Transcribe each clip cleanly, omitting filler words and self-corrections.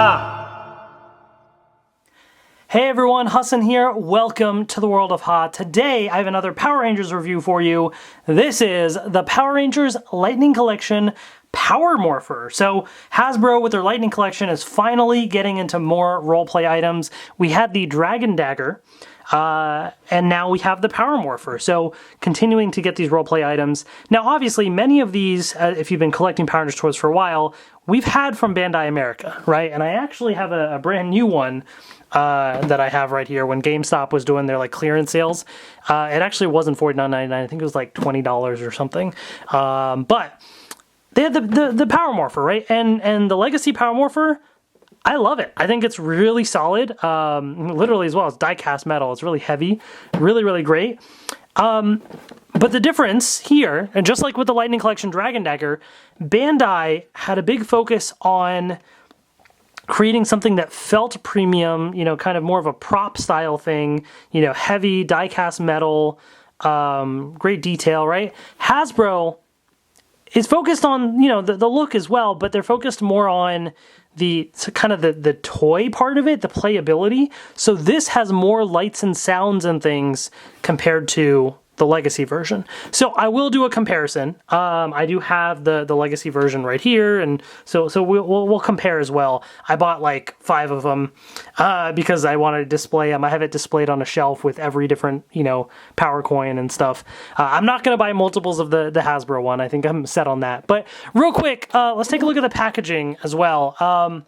Ha! Hey everyone, Hassan here. Welcome to the world of Ha. Today I have another Power Rangers review for you. This is the Power Rangers Lightning Collection Power Morpher. So Hasbro with their Lightning Collection is finally getting into more roleplay items. We had the Dragon Dagger, and now we have the Power Morpher. So continuing to get these roleplay items. Now obviously many of these, if you've been collecting Power Rangers toys for a while, we've had from Bandai America, right? And I actually have a brand new one that I have right here. When GameStop was doing their like clearance sales, it actually wasn't $49.99. I think it was like $20 or something. But they had the Power Morpher, right? And the Legacy Power Morpher, I love it. I think it's really solid. Literally as well, it's diecast metal. It's really heavy, really, really great. But the difference here, and just like with the Lightning Collection Dragon Dagger, Bandai had a big focus on creating something that felt premium, you know, kind of more of a prop style thing, you know, heavy diecast metal, great detail, right? Hasbro is focused on, you know, the look as well, but they're focused more on the toy part of it, the playability. So this has more lights and sounds and things compared to the Legacy version. So I will do a comparison. I do have the Legacy version right here, and so we'll compare as well. I bought like 5 of them because I wanted to display them. I have it displayed on a shelf with every different, you know, power coin and stuff. I'm not going to buy multiples of the Hasbro one. I think I'm set on that. But real quick, let's take a look at the packaging as well.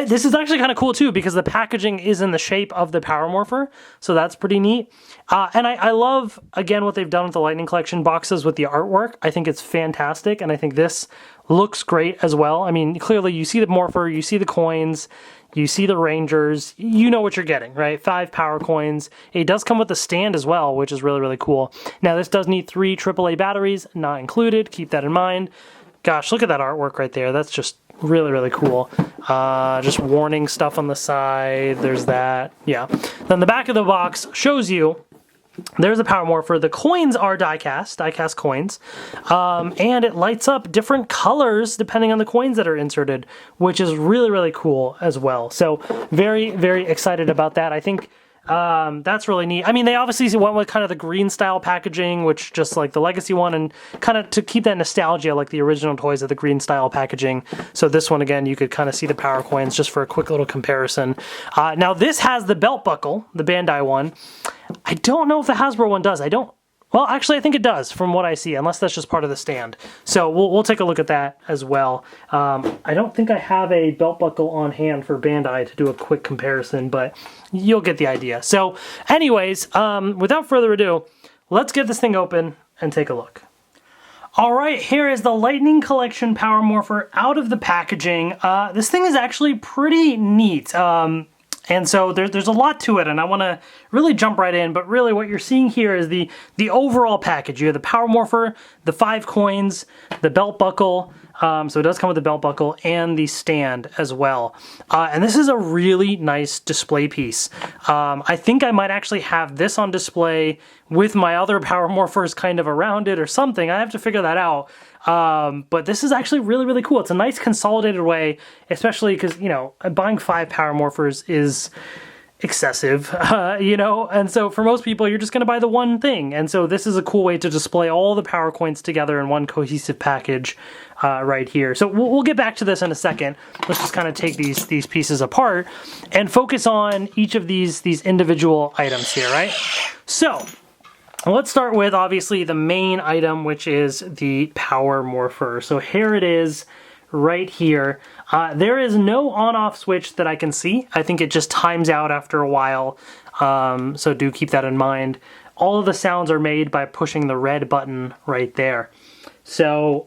This is actually kind of cool too, because the packaging is in the shape of the Power Morpher, so that's pretty neat. And I love, again, what they've done with the Lightning Collection boxes with the artwork. I think it's fantastic, and I think this looks great as well. I mean, clearly you see the Morpher, you see the coins, you see the Rangers, you know what you're getting, right? 5 power coins. It does come with a stand as well, which is really, really cool. Now, this does need 3 AAA batteries, not included. Keep that in mind. Gosh, look at that artwork right there. That's just really, really cool. Just warning stuff on the side. There's that. Yeah. Then the back of the box shows you there's a Power Morpher. The coins are diecast coins. And it lights up different colors depending on the coins that are inserted, which is really, really cool as well. So very, very excited about that. I think that's really neat. I mean, they obviously went with kind of the green style packaging, which just like the Legacy one, and kind of to keep that nostalgia like the original toys of the green style packaging. So this one, again, you could kind of see the power coins just for a quick little comparison. Now this has the belt buckle, the Bandai one. I don't know if the Hasbro one does. Well, actually, I think it does from what I see, unless that's just part of the stand. So we'll take a look at that as well. I don't think I have a belt buckle on hand for Bandai to do a quick comparison, but you'll get the idea. So anyways, without further ado, let's get this thing open and take a look. All right, here is the Lightning Collection Power Morpher out of the packaging. This thing is actually pretty neat. And so there's a lot to it, and I want to really jump right in, but really what you're seeing here is the overall package. You have the Power Morpher, the 5 coins, the belt buckle, so it does come with the belt buckle, and the stand as well. And this is a really nice display piece. I think I might actually have this on display with my other Power Morphers kind of around it or something. I have to figure that out. But this is actually really, really cool. It's a nice consolidated way, especially because, you know, buying 5 Power Morphers is excessive, you know, and so for most people, you're just going to buy the one thing. And so this is a cool way to display all the power coins together in one cohesive package right here. So we'll get back to this in a second. Let's just kind of take these pieces apart and focus on each of these individual items here, right? So let's start with, obviously, the main item, which is the Power Morpher. So here it is right here. There is no on-off switch that I can see. I think it just times out after a while, so do keep that in mind. All of the sounds are made by pushing the red button right there. So,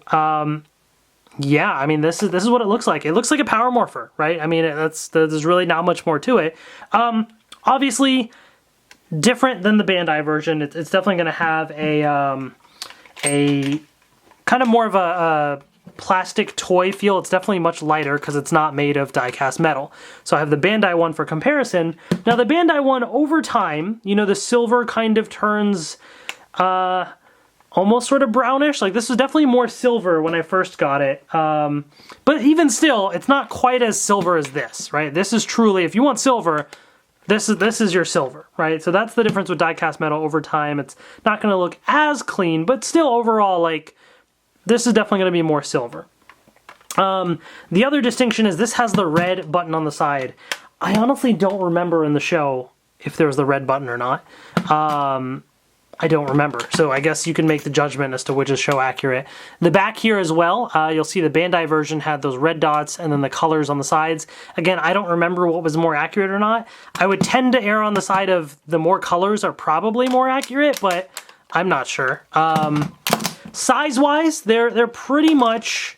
yeah, I mean, this is what it looks like. It looks like a Power Morpher, right? I mean, there's really not much more to it. Obviously, different than the Bandai version. It's definitely going to have a kind of more of a plastic toy feel. It's definitely much lighter because it's not made of die-cast metal. So I have the Bandai one for comparison. Now the Bandai one, over time, you know, the silver kind of turns almost sort of brownish. Like this was definitely more silver when I first got it. But even still, it's not quite as silver as this, right? This is truly, if you want silver, this is your silver, right? So that's the difference with die-cast metal over time. It's not going to look as clean, but still overall, like, this is definitely going to be more silver. The other distinction is this has the red button on the side. I honestly don't remember in the show if there was the red button or not. I don't remember, so I guess you can make the judgment as to which is show accurate. The back here as well, you'll see the Bandai version had those red dots and then the colors on the sides. Again, I don't remember what was more accurate or not. I would tend to err on the side of the more colors are probably more accurate, but I'm not sure. Size-wise, they're pretty much,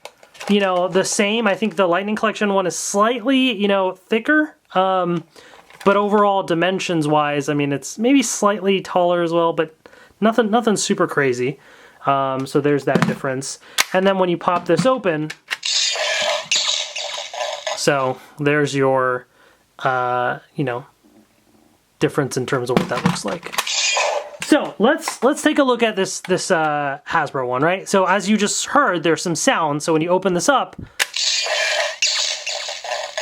you know, the same. I think the Lightning Collection one is slightly, you know, thicker. But overall, dimensions-wise, I mean, it's maybe slightly taller as well, but nothing super crazy. So there's that difference. And then when you pop this open, so there's your, you know, difference in terms of what that looks like. So let's take a look at this Hasbro one, right? So as you just heard, there's some sound. So when you open this up,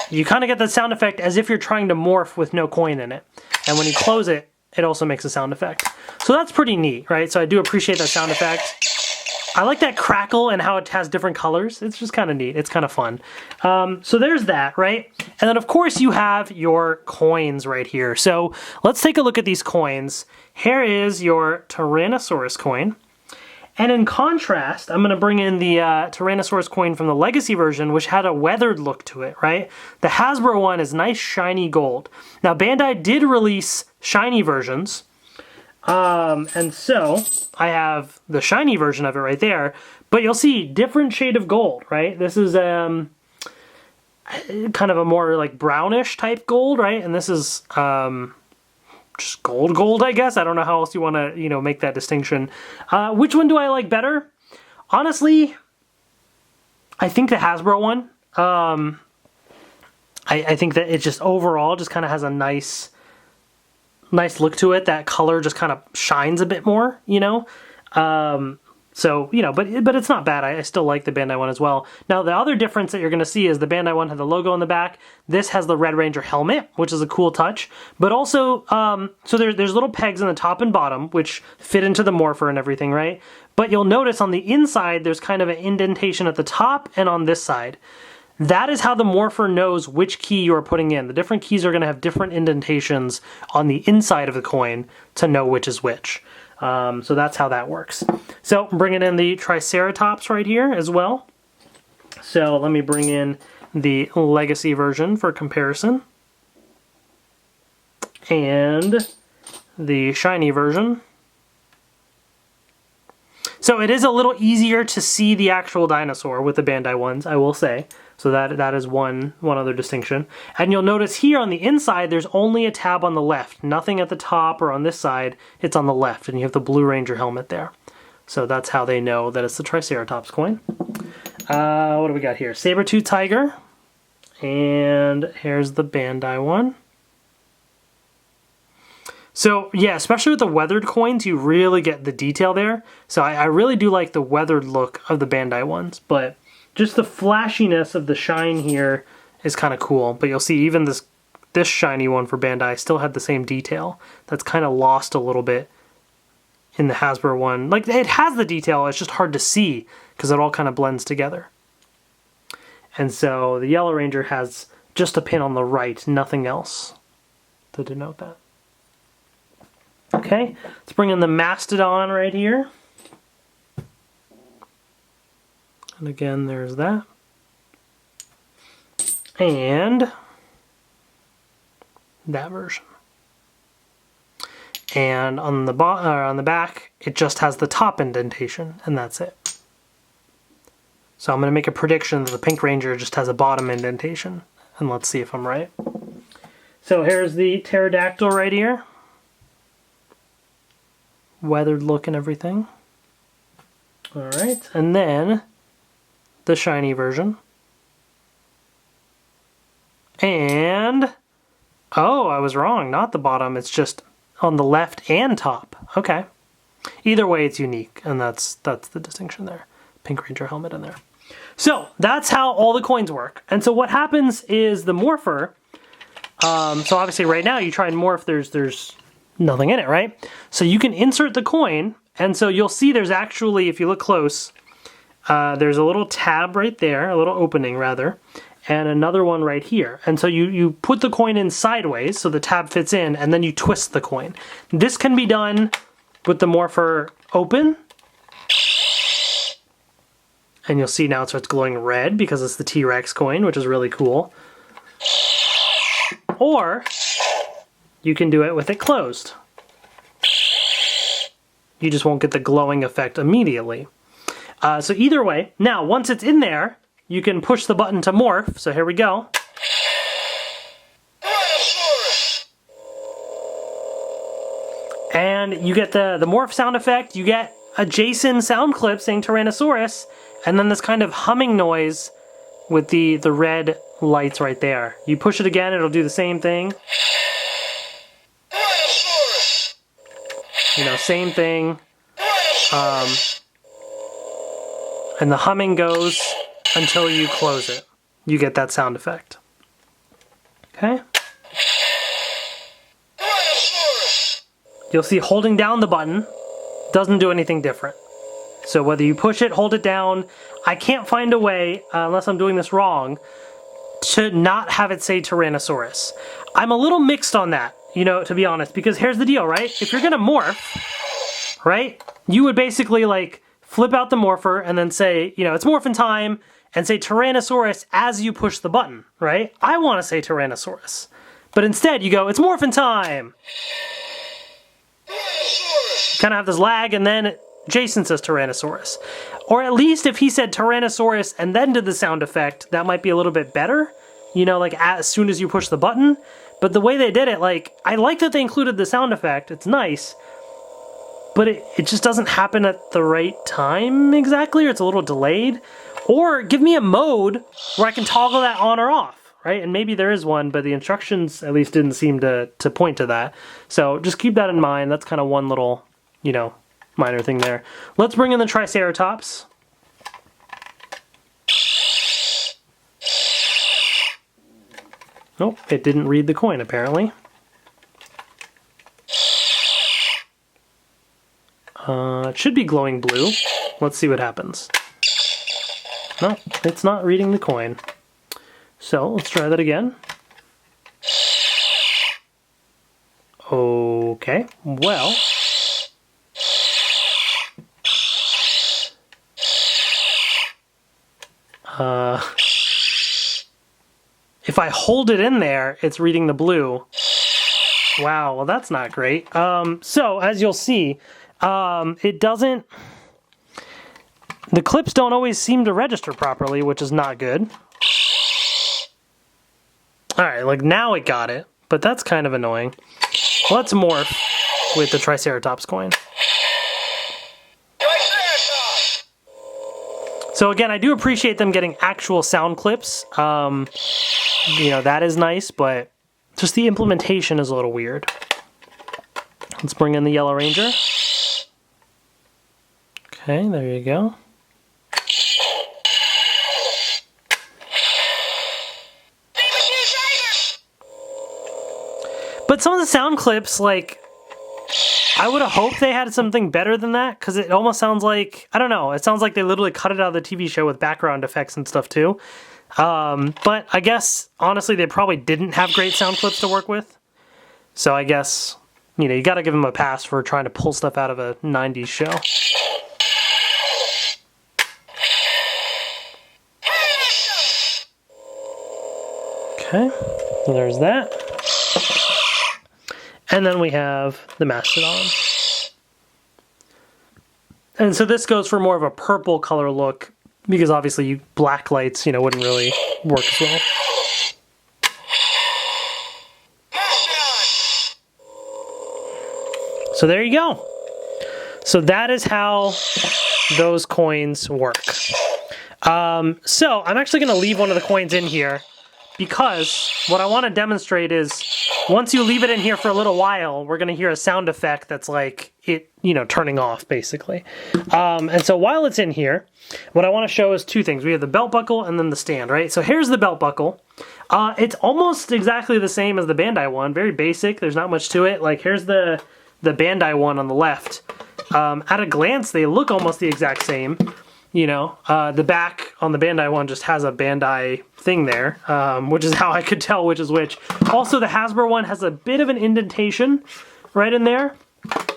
you kind of get that sound effect as if you're trying to morph with no coin in it. And when you close it, it also makes a sound effect. So that's pretty neat, right? So I do appreciate that sound effect. I like that crackle and how it has different colors. It's just kind of neat. It's kind of fun. So there's that, right? And then of course you have your coins right here. So let's take a look at these coins. Here is your Tyrannosaurus coin. And in contrast, I'm going to bring in the Tyrannosaurus coin from the Legacy version, which had a weathered look to it, right? The Hasbro one is nice shiny gold. Now, Bandai did release shiny versions, and so I have the shiny version of it right there, but you'll see different shade of gold, right? This is kind of a more like brownish type gold, right? And this is just gold, I guess. I don't know how else you want to, you know, make that distinction. Which one do I like better? Honestly, I think the Hasbro one. I think that it just overall just kind of has a nice look to it. That color just kind of shines a bit more, you know? So, you know, but it's not bad. I still like the Bandai one as well. Now, the other difference that you're going to see is the Bandai one had the logo on the back. This has the Red Ranger helmet, which is a cool touch. But also, so there's little pegs in the top and bottom, which fit into the morpher and everything, right? But you'll notice on the inside, there's kind of an indentation at the top and on this side. That is how the morpher knows which key you are putting in. The different keys are going to have different indentations on the inside of the coin to know which is which. So that's how that works. So I'm bringing in the Triceratops right here as well. So let me bring in the Legacy version for comparison. And the shiny version. So it is a little easier to see the actual dinosaur with the Bandai ones, I will say. So that is one other distinction. And you'll notice here on the inside, there's only a tab on the left. Nothing at the top or on this side. It's on the left, and you have the Blue Ranger helmet there. So that's how they know that it's the Triceratops coin. What do we got here? Saber-tooth tiger. And here's the Bandai one. So yeah, especially with the weathered coins, you really get the detail there. So I really do like the weathered look of the Bandai ones, but just the flashiness of the shine here is kind of cool. But you'll see even this shiny one for Bandai still had the same detail. That's kind of lost a little bit in the Hasbro one. Like, it has the detail, it's just hard to see because it all kind of blends together. And so the Yellow Ranger has just a pin on the right, nothing else to denote that. Okay, let's bring in the Mastodon right here. And again, there's that. And that version. And on the back, it just has the top indentation, and that's it. So I'm going to make a prediction that the Pink Ranger just has a bottom indentation, and let's see if I'm right. So here's the pterodactyl right here. Weathered look and everything. Alright, and then the shiny version. And, oh, I was wrong, not the bottom, it's just on the left and top. Okay. Either way, it's unique, and that's the distinction there. Pink Ranger helmet in there. So that's how all the coins work. And so what happens is the morpher, so obviously right now you try and morph, there's nothing in it, right? So you can insert the coin, and so you'll see there's actually, if you look close, there's a little tab right there, a little opening rather, and another one right here. And so you put the coin in sideways so the tab fits in, and then you twist the coin. This can be done with the morpher open, and you'll see now it starts glowing red because it's the T-Rex coin, which is really cool. Or you can do it with it closed. You just won't get the glowing effect immediately. So either way, now once it's in there, you can push the button to morph. So here we go. And you get the morph sound effect. You get a Jason sound clip saying Tyrannosaurus, and then this kind of humming noise with the red lights right there. You push it again, it'll do the same thing. You know, same thing. And the humming goes until you close it. You get that sound effect. Okay? You'll see holding down the button doesn't do anything different. So whether you push it, hold it down, I can't find a way, unless I'm doing this wrong, to not have it say Tyrannosaurus. I'm a little mixed on that, you know, to be honest, because here's the deal, right? If you're gonna morph, right, you would basically like flip out the morpher and then say, you know, it's morphin' time, and say Tyrannosaurus as you push the button, right? I want to say Tyrannosaurus. But instead you go, it's morphin' time! Kind of have this lag, and then Jason says Tyrannosaurus. Or at least if he said Tyrannosaurus and then did the sound effect, that might be a little bit better. You know, like as soon as you push the button. But the way they did it, like, I like that they included the sound effect. It's nice. But it just doesn't happen at the right time exactly, or it's a little delayed. Or give me a mode where I can toggle that on or off, right? And maybe there is one, but the instructions at least didn't seem to point to that. So just keep that in mind. That's kind of one little, you know, minor thing there. Let's bring in the Triceratops. Oh, it didn't read the coin apparently. It should be glowing blue. Let's see what happens. No, it's not reading the coin. So let's try that again. Okay, well. If I hold it in there, it's reading the blue. Wow, well that's not great. So as you'll see, it doesn't, the clips don't always seem to register properly, which is not good. Alright, like now it got it, but that's kind of annoying. Let's morph with the Triceratops coin. So again, I do appreciate them getting actual sound clips. You know, that is nice, but just the implementation is a little weird. Let's bring in the Yellow Ranger. Okay, there you go. But some of the sound clips, like, I would have hoped they had something better than that, because it almost sounds like, I don't know, it sounds like they literally cut it out of the TV show with background effects and stuff too. But I guess, honestly, they probably didn't have great sound clips to work with. So I guess, you know, you gotta give them a pass for trying to pull stuff out of a 90s show. Okay, so there's that. And then we have the Mastodon. And so this goes for more of a purple color look, because obviously black lights, you know, wouldn't really work as well. So there you go. So that is how those coins work. So I'm actually going to leave one of the coins in here, because what I want to demonstrate is once you leave it in here for a little while, we're going to hear a sound effect that's like, it, you know, turning off basically. And so while it's in here, what I want to show is two things. We have the belt buckle and then the stand, right? So here's the belt buckle. It's almost exactly the same as the Bandai one, very basic. There's not much to it. Like here's the Bandai one on the left. At a glance, they look almost the exact same. You know, the back on the Bandai one just has a Bandai thing there, which is how I could tell which is which. Also, the Hasbro one has a bit of an indentation right in there,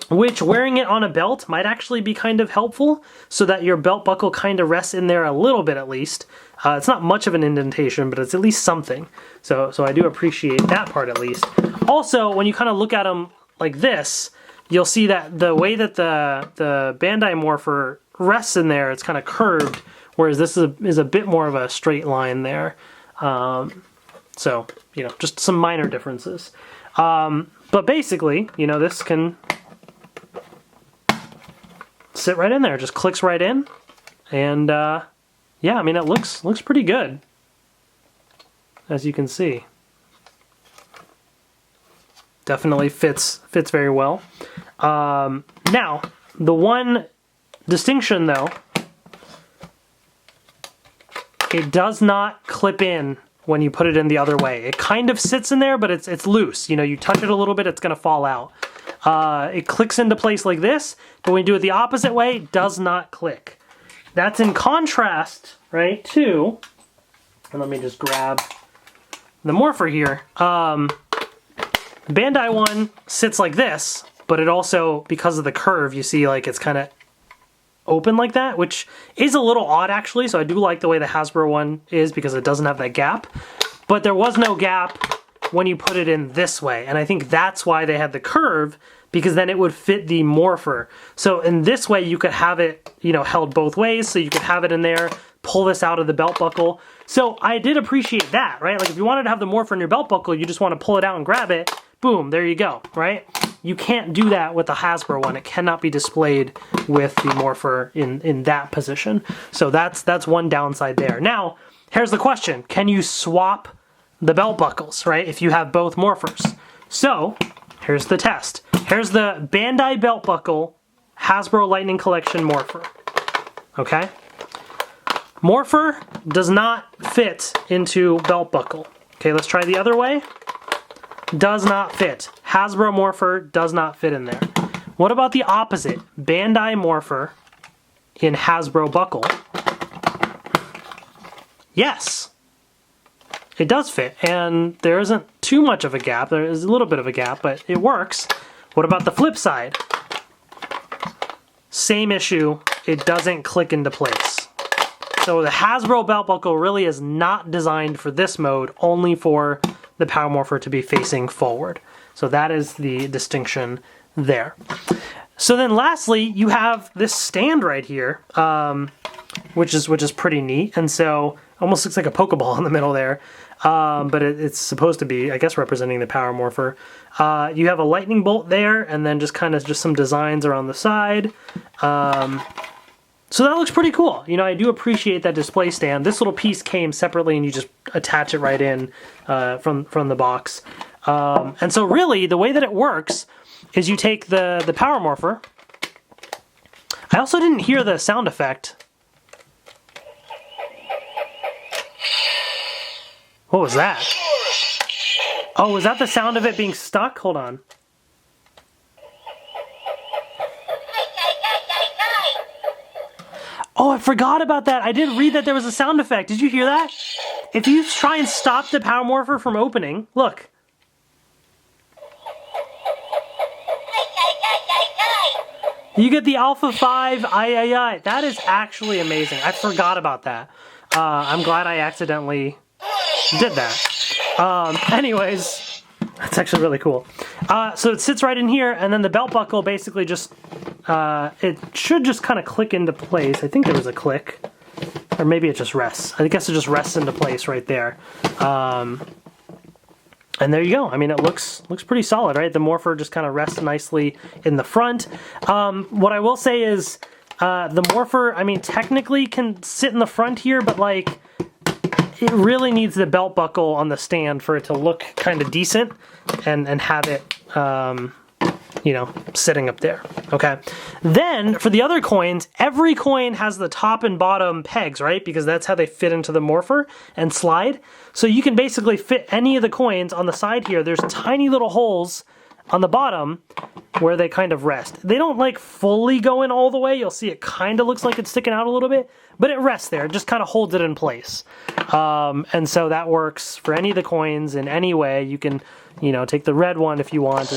which wearing it on a belt might actually be kind of helpful so that your belt buckle kind of rests in there a little bit at least. It's not much of an indentation, but it's at least something. So I do appreciate that part at least. Also, when you kind of look at them like this, you'll see that the way that the Bandai Morpher rests in there, it's kind of curved, whereas this is a bit more of a straight line there. So, you know, just some minor differences. But basically, you know, this can sit right in there. It just clicks right in. And, yeah, I mean, it looks pretty good, as you can see. Definitely fits very well. Now, the one distinction though, it does not clip in when you put it in the other way. It kind of sits in there, but it's loose. You know, you touch it a little bit, it's gonna fall out. It clicks into place like this, but when you do it the opposite way, it does not click. That's in contrast, right, to, and let me just grab the Morpher here. Bandai one sits like this, but it also, because of the curve, you see like it's kind of open like that, which is a little odd actually, so I do like the way the Hasbro one is because it doesn't have that gap. But there was no gap when you put it in this way, and I think that's why they had the curve, because then it would fit the Morpher. So in this way you could have it, you know, held both ways, so you could have it in there, pull this out of the belt buckle. So I did appreciate that, right? Like if you wanted to have the Morpher in your belt buckle, you just want to pull it out and grab it, boom, there you go, right? You can't do that with the Hasbro one. It cannot be displayed with the Morpher in that position. So that's one downside there. Now, here's the question. Can you swap the belt buckles, right, if you have both Morphers? So, here's the test. Here's the Bandai belt buckle Hasbro Lightning Collection Morpher. Okay? Morpher does not fit into belt buckle. Okay, let's try the other way. Does not fit. Hasbro Morpher does not fit in there. What about the opposite? Bandai Morpher in Hasbro buckle. Yes, it does fit, and there isn't too much of a gap. There is a little bit of a gap, but it works. What about the flip side? Same issue, it doesn't click into place. So the Hasbro belt buckle really is not designed for this mode, only for the Power Morpher to be facing forward. So that is the distinction there. So then lastly, you have this stand right here, which is pretty neat. And so almost looks like a Pokeball in the middle there. But it's supposed to be, I guess, representing the Power Morpher. You have a lightning bolt there, and then just some designs around the side. So that looks pretty cool. You know, I do appreciate that display stand. This little piece came separately, and you just attach it right in from the box. And so really, the way that it works is you take the Power Morpher. I also didn't hear the sound effect. What was that? Oh, was that the sound of it being stuck? Hold on. Oh, I forgot about that. I did read that there was a sound effect. Did you hear that? If you try and stop the Power Morpher from opening, look. You get the Alpha 5 I. That is actually amazing. I forgot about that. I'm glad I accidentally did that. Anyways, that's actually really cool. So it sits right in here, and then the belt buckle basically just, it should just kind of click into place. I think there was a click, or maybe it just rests. I guess it just rests into place right there. And there you go. I mean, it looks pretty solid, right? The Morpher just kind of rests nicely in the front. What I will say is, the Morpher, I mean, technically can sit in the front here, but like, it really needs the belt buckle on the stand for it to look kind of decent and have it, you know, sitting up there, okay? Then, for the other coins, every coin has the top and bottom pegs, right? Because that's how they fit into the morpher and slide. So you can basically fit any of the coins on the side here. There's tiny little holes on the bottom where they kind of rest. They don't like fully go in all the way. You'll see it kind of looks like it's sticking out a little bit, but it rests there. It just kind of holds it in place. And so that works for any of the coins in any way. You can, you know, take the red one if you want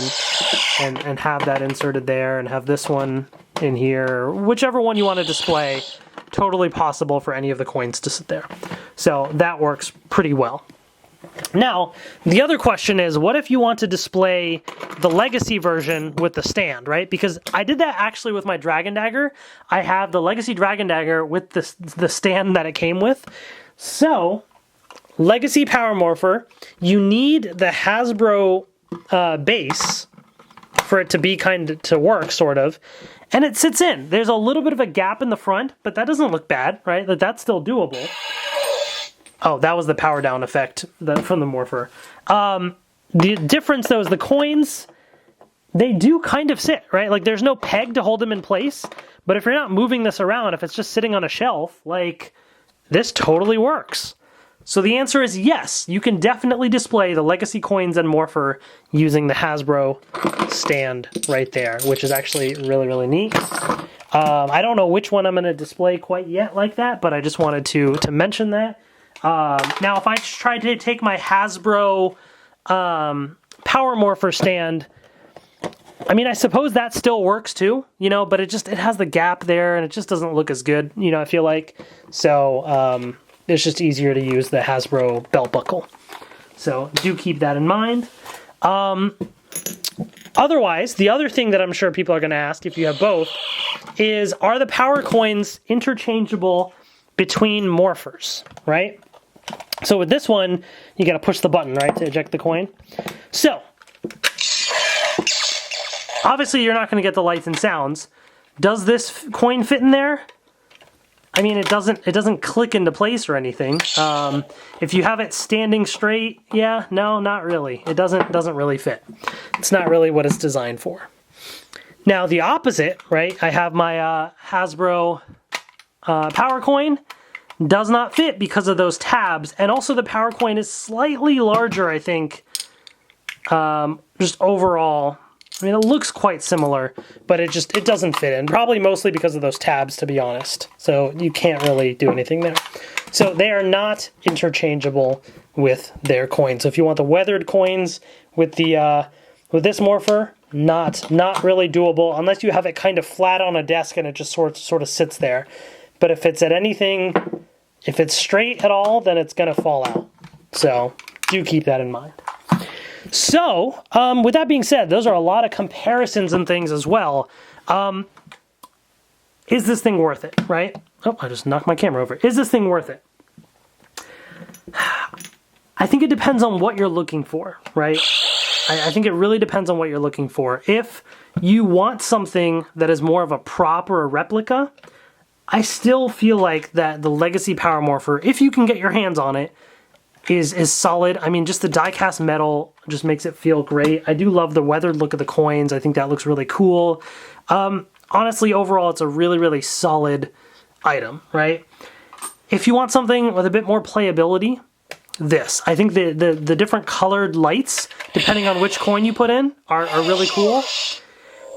and have that inserted there, and have this one in here, whichever one you want to display. Totally possible for any of the coins to sit there. So that works pretty well. Now, the other question is, what if you want to display the Legacy version with the stand, right? Because I did that actually with my Dragon Dagger. I have the Legacy Dragon Dagger with the stand that it came with. So, Legacy Power Morpher, you need the Hasbro base for it to be to work, sort of. And it sits in. There's a little bit of a gap in the front, but that doesn't look bad, right? Like, that's still doable. Oh, that was the power down effect from the Morpher. The difference, though, is the coins, they do kind of sit, right? Like, there's no peg to hold them in place. But if you're not moving this around, if it's just sitting on a shelf, like, this totally works. So the answer is yes, you can definitely display the Legacy coins and Morpher using the Hasbro stand right there, which is actually really, really neat. I don't know which one I'm going to display quite yet like that, but I just wanted to mention that. Now, if I try to take my Hasbro Power Morpher stand, I mean, I suppose that still works too, you know, but it has the gap there and it just doesn't look as good, you know, I feel like. So, it's just easier to use the Hasbro belt buckle. So do keep that in mind. Otherwise, the other thing that I'm sure people are going to ask if you have both is, are the power coins interchangeable between morphers, right? So with this one, you got to push the button, right, to eject the coin. So, obviously you're not going to get the lights and sounds. Does this coin fit in there? I mean, it doesn't click into place or anything. If you have it standing straight, yeah, no, not really. It doesn't really fit. It's not really what it's designed for. Now, the opposite, right? I have my Hasbro Power Coin. Does not fit because of those tabs. And also the Power Coin is slightly larger, I think, just overall. I mean, it looks quite similar, but it doesn't fit in. Probably mostly because of those tabs, to be honest. So you can't really do anything there. So they are not interchangeable with their coins. So if you want the weathered coins with with this Morpher, not really doable unless you have it kind of flat on a desk and it just sort of sits there. But if it's if it's straight at all, then it's going to fall out. So do keep that in mind. So, with that being said, those are a lot of comparisons and things as well. Is this thing worth it, right? Oh, I just knocked my camera over. Is this thing worth it? I think it depends on what you're looking for, right? I think it really depends on what you're looking for. If you want something that is more of a prop or a replica, I still feel like that the Legacy Power Morpher, if you can get your hands on it, is solid. I mean, just the die-cast metal just makes it feel great. I do love the weathered look of the coins. I think that looks really cool. Honestly, overall, it's a really, really solid item, right? If you want something with a bit more playability, this. I think the different colored lights, depending on which coin you put in, are really cool.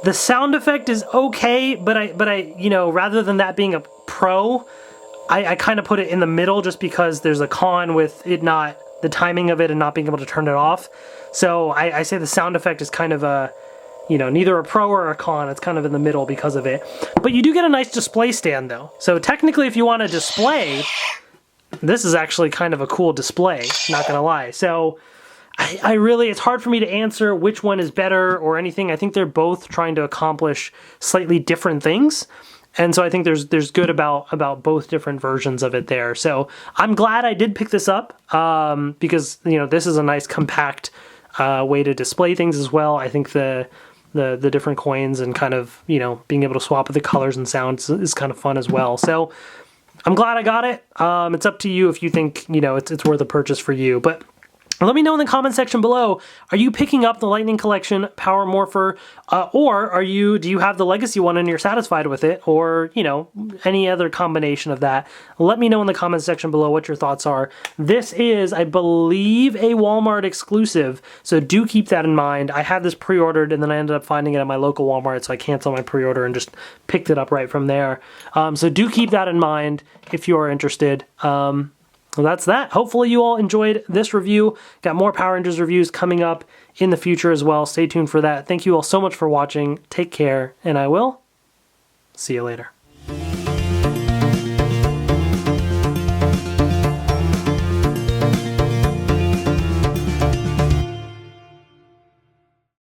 The sound effect is okay, but I you know, rather than that being a pro, I kind of put it in the middle just because there's a con with it not, the timing of it and not being able to turn it off. So I say the sound effect is kind of a, you know, neither a pro or a con. It's kind of in the middle because of it. But you do get a nice display stand though. So technically if you want to display, this is actually kind of a cool display, not gonna lie. So I really, it's hard for me to answer which one is better or anything. I think they're both trying to accomplish slightly different things. And so I think there's good about both different versions of it there. So I'm glad I did pick this up because, you know, this is a nice compact way to display things as well. I think the different coins and kind of, you know, being able to swap with the colors and sounds is kind of fun as well. So I'm glad I got it. It's up to you if you think, you know, it's worth a purchase for you. But Let me know in the comment section below, are you picking up the Lightning Collection Power Morpher, or do you have the Legacy one and you're satisfied with it, or, you know, any other combination of that? Let me know in the comment section below what your thoughts are. This is, I believe, a Walmart exclusive, so do keep that in mind. I had this pre-ordered, and then I ended up finding it at my local Walmart, so I canceled my pre-order and just picked it up right from there. So do keep that in mind if you are interested. Well, that's that. Hopefully you all enjoyed this review. Got more Power Rangers reviews coming up in the future as well. Stay tuned for that. Thank you all so much for watching. Take care, and I will see you later.